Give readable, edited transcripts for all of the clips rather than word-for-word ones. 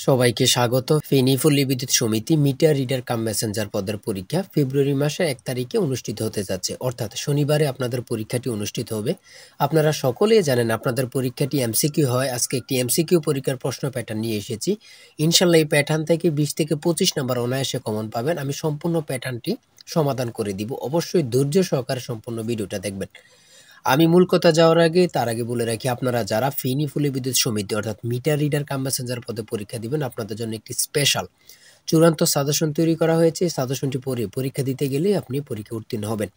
সবাইকে স্বাগত। ফেনী পল্লী বিদ্যুৎ সমিতি মিটার রিডার কাম মেসেঞ্জার পদের পরীক্ষা ফেব্রুয়ারি মাসের 1 তারিখে অনুষ্ঠিত হতে যাচ্ছে, অর্থাৎ শনিবারে আপনাদের পরীক্ষাটি অনুষ্ঠিত হবে। আপনারা সকলেই জানেন আপনাদের পরীক্ষাটি এমসিকিউ হয়। আজকে একটি এমসিকিউ পরীক্ষার প্রশ্ন প্যাটার্ন নিয়ে এসেছি। ইনশাল্লাহ এই প্যাটার্ন থেকে 20 থেকে 25 নাম্বার অনায়াসে কমন পাবেন। আমি সম্পূর্ণ প্যাটার্নটি সমাধান করে দিব। অবশ্যই ধৈর্য সহকারে সম্পূর্ণ ভিডিওটা দেখবেন। আমি মূল কথা যাওয়ার আগে তার আগে বলে রাখি, আপনারা যারা ফেনী পল্লী বিদ্যুৎ সমিতি অর্থাৎ মিটার রিডার কাম মেসেঞ্জার পদে পরীক্ষা দিবেন, আপনাদের জন্য একটি স্পেশাল চূড়ান্ত সাজেশন তৈরি করা হয়েছে। সাজেশনটি পড়ে পরীক্ষা দিতে গেলে আপনি পরীক্ষা উত্তীর্ণ হবেন।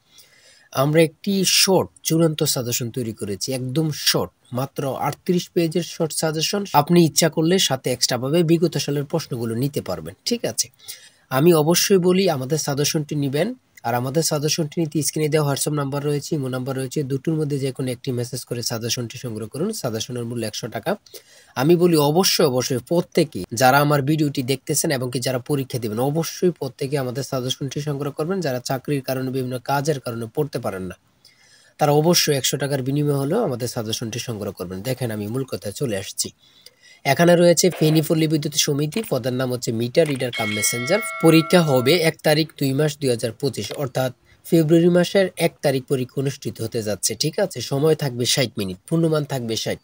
আমরা একটি শর্ট চূড়ান্ত সাজেশন তৈরি করেছি, একদম শর্ট, মাত্র 38 পেজের শর্ট সাজেশন। আপনি ইচ্ছা করলে সাথে এক্সট্রা ভাবে বিগত সালের প্রশ্নগুলো নিতে পারবেন। ঠিক আছে, আমি অবশ্যই বলি আমাদের সাজেশনটি নেবেন। আর আমাদের সাজেশনটি নিতে স্ক্রিনে দেওয়া হোয়াটসঅ্যাপ নাম্বার রয়েছে, ইমো নাম্বার রয়েছে, দুটোর মধ্যে যে কোনো একটি মেসেজ করে সাজেশনটি সংগ্রহ করুন। সাজেশনের মূল্য 100 টাকা। আমি বলি অবশ্যই প্রত্যেকে যারা আমার ভিডিওটি দেখতেছেন এবং কি যারা পরীক্ষা দিবেন, অবশ্যই প্রত্যেকে আমাদের সাজেশনটি সংগ্রহ করবেন। যারা চাকরির কারণে বিভিন্ন কাজের কারণে পড়তে পারেন না, তারা অবশ্যই 100 টাকার বিনিময়ে হলেও আমাদের সাজেশনটি সংগ্রহ করবেন। দেখেন, আমি মূল কথায় চলে আসছি। এখানে রয়েছে ফেনী পল্লী বিদ্যুৎ সমিতি, পদের নাম হচ্ছে মিটার রিডার কাম মেসেঞ্জার। পরীক্ষা হবে 1 তারিখ 2 মাস 2025, অর্থাৎ ফেব্রুয়ারি মাসের 1 তারিখ পরীক্ষা অনুষ্ঠিত হতে যাচ্ছে। ঠিক আছে, সময় থাকবে 60 মিনিট, পূর্ণমান থাকবে 60।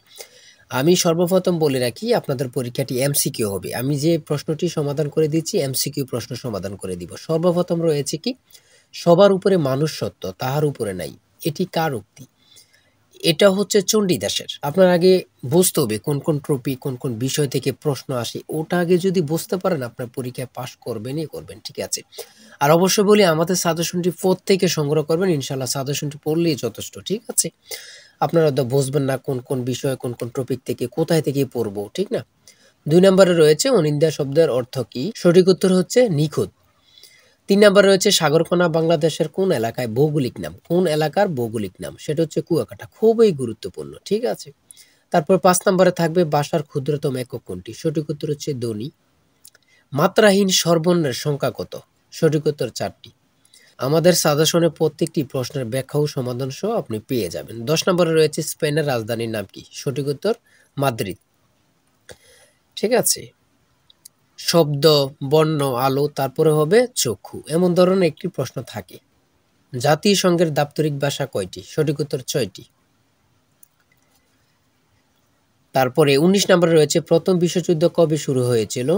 আমি সর্বপ্রথম বলে রাখি আপনাদের পরীক্ষাটি এমসিকিউ হবে। আমি যে প্রশ্নটি সমাধান করে দিচ্ছি এমসিকিউ প্রশ্ন সমাধান করে দিব। সর্বপ্রথম রয়েছে কি, সবার উপরে মানুষ সত্য, তাহার উপরে নাই। এটি কার উক্তি? এটা হচ্ছে চণ্ডীদাসের। আপনার আগে বুঝতে হবে কোন কোন টপিক, কোন কোন বিষয় থেকে প্রশ্ন আসে। ওটা আগে যদি বুঝতে পারেন, আপনার পরীক্ষায় পাশ করবেনই করবেন। ঠিক আছে, আর অবশ্যই বলি আমাদের সাজেশনটি প্রত্যেকে সংগ্রহ করবেন। ইনশাল্লাহ সাজেশনটি পড়লেই যথেষ্ট। ঠিক আছে, আপনারা তো বুঝবেন না কোন কোন বিষয়, কোন কোন টপিক থেকে কোথায় থেকে পড়বো, ঠিক না? 2 নম্বরে রয়েছে অনিন্দা শব্দের অর্থ কি? সঠিক উত্তর হচ্ছে নিখুঁত। 3 নম্বরে রয়েছে সাগরকণা বাংলাদেশের কোন এলাকায় ভৌগোলিক নাম? কোন এলাকার ভৌগোলিক নাম? সেটা হচ্ছে কুয়াকাটা। খুবই গুরুত্বপূর্ণ। ঠিক আছে, তারপর 5 নম্বরে থাকবে ভাষার ক্ষুদ্রতম একক কোনটি? সঠিক উত্তর হচ্ছে ধ্বনি। মাত্রাহীন স্বরবর্ণের সংখ্যা কত? সঠিক উত্তর 4টি। আমাদের সাজেশনে প্রত্যেকটি প্রশ্নের ব্যাখ্যা ও সমাধান সহ আপনি পেয়ে যাবেন। 10 নম্বরে রয়েছে স্পেনের রাজধানীর নাম কি? সঠিক উত্তর মাদ্রিদ। ঠিক আছে, শব্দ, বর্ণ, আলো, তারপরে হবে চক্ষু, এমন ধরনের একটি প্রশ্ন থাকে। জাতিসংঘের দাপ্তরিক ভাষা কয়টি? সঠিক উত্তর 6টি। তারপরে 19 নম্বরে রয়েছে প্রথম বিশ্বযুদ্ধ কবে শুরু হয়েছিল?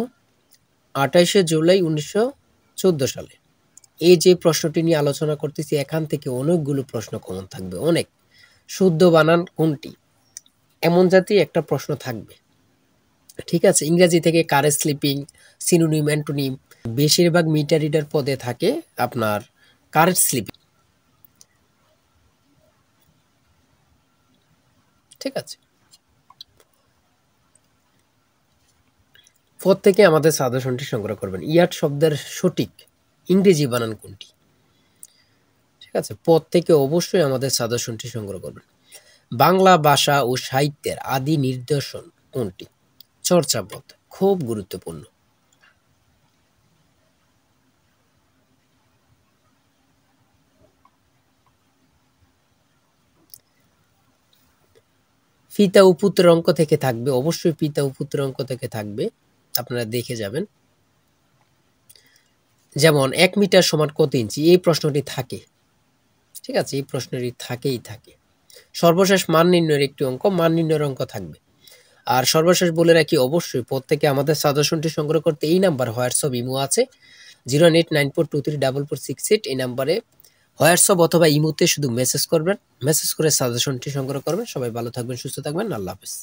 28শে জুলাই 1914 সালে। এই যে প্রশ্নটি নিয়ে আলোচনা করতেছি, এখান থেকে অনেকগুলো প্রশ্ন কমন থাকবে, অনেক। শুদ্ধ বানান কোনটি? এমন জাতীয় একটা প্রশ্ন থাকবে। ঠিক আছে, ইংরেজি থেকে কারেন্ট স্লিপিং, সিনোনিম, অ্যান্টোনিম। বেশিরভাগ মিটার রিডার পদে থাকে আপনার কারেন্ট স্লিপিং। ঠিক আছে, প্রত্যেকে আমাদের সাজেশনটি সংগ্রহ করবেন। ইয়ার্ড শব্দের সঠিক ইংরেজি বানান কোনটি? ঠিক আছে, প্রত্যেকে অবশ্যই আমাদের সাজেশনটি সংগ্রহ করবেন। বাংলা ভাষা ও সাহিত্যের আদি নিদর্শন কোনটি? চর্যাপদ। খুব গুরুত্বপূর্ণ। পিতা ও পুত্রের অঙ্ক থেকে থাকবে, অবশ্যই পিতা ও পুত্রের অঙ্ক থেকে থাকবে, আপনারা দেখে যাবেন। যেমন 1 মিটার সমান কত ইঞ্চি? এই প্রশ্নটি থাকে। ঠিক আছে, এই প্রশ্নটি থাকেই থাকে। সর্বশেষ মান নির্ণয়ের একটি অঙ্ক, মান নির্ণয়ের অঙ্ক থাকবে। আর সর্বশেষ বলে রাখি, অবশ্যই প্রত্যেকে আমাদের সাজেশনটি সংগ্রহ করতে এই নাম্বার হোয়াটসঅ্যাপ ইমো আছে 08942344668। এই নাম্বারে হোয়াটসঅ্যাপ অথবা ইমোতে শুধু মেসেজ করবেন, মেসেজ করে সাজেশনটি সংগ্রহ করবেন। সবাই ভালো থাকবেন, সুস্থ থাকবেন। আল্লাহ হাফেজ।